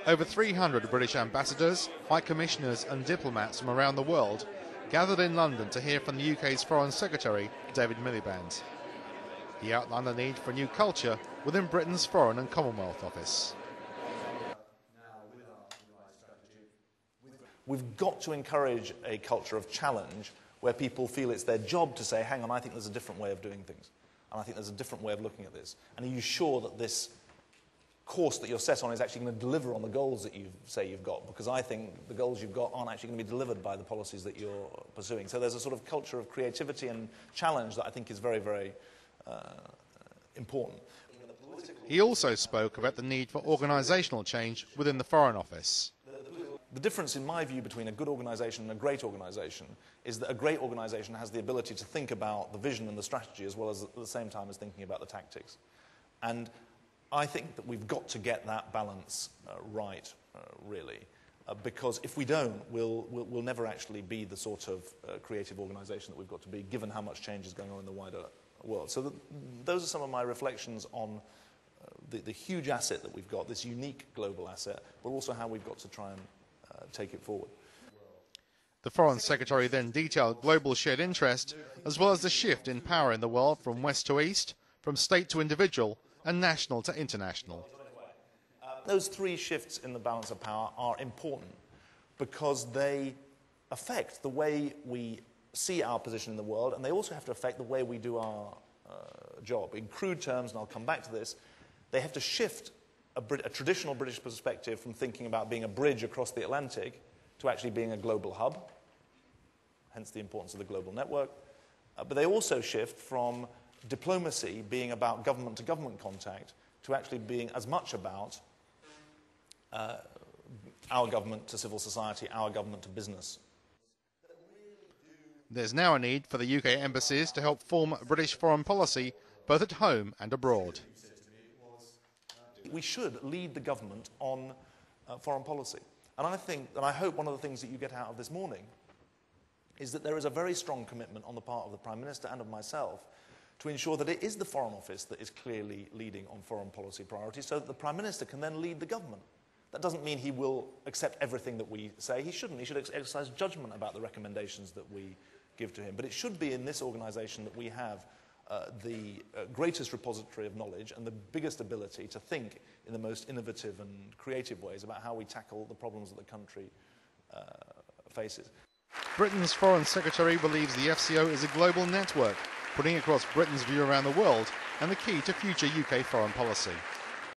Over 300 British ambassadors, high commissioners and diplomats from around the world gathered in London to hear from the UK's Foreign Secretary, David Miliband. He outlined the need for a new culture within Britain's Foreign and Commonwealth Office. We've got to encourage a culture of challenge where people feel it's their job to say, hang on, I think there's a different way of doing things. And I think there's a different way of looking at this. And are you sure that this course that you're set on is actually going to deliver on the goals that you say you've got? Because I think the goals you've got aren't actually going to be delivered by the policies that you're pursuing. So there's a sort of culture of creativity and challenge that I think is very, very important. He also spoke about the need for organisational change within the Foreign Office. The difference, in my view, between a good organisation and a great organisation is that a great organisation has the ability to think about the vision and the strategy as well as at the same time as thinking about the tactics. And I think that we've got to get that balance right, really, because if we don't, we'll never actually be the sort of creative organisation that we've got to be, given how much change is going on in the wider world. So those are some of my reflections on the huge asset that we've got, this unique global asset, but also how we've got to try and take it forward. The Foreign Secretary then detailed global shared interest, as well as the shift in power in the world from west to east, from state to individual, and national to international. Those three shifts in the balance of power are important because they affect the way we see our position in the world, and they also have to affect the way we do our job. In crude terms, and I'll come back to this, they have to shift a traditional British perspective from thinking about being a bridge across the Atlantic to actually being a global hub, hence the importance of the global network. But they also shift from diplomacy being about government-to-government contact to actually being as much about our government to civil society, our government to business. There's now a need for the UK embassies to help form British foreign policy, both at home and abroad. We should lead the government on foreign policy. And I think, and I hope one of the things that you get out of this morning is that there is a very strong commitment on the part of the Prime Minister and of myself to ensure that it is the Foreign Office that is clearly leading on foreign policy priorities so that the Prime Minister can then lead the government. That doesn't mean he will accept everything that we say. He shouldn't. He should exercise judgment about the recommendations that we give to him. But it should be in this organisation that we have the greatest repository of knowledge and the biggest ability to think in the most innovative and creative ways about how we tackle the problems that the country faces. Britain's Foreign Secretary believes the FCO is a global network, putting across Britain's view around the world and the key to future UK foreign policy.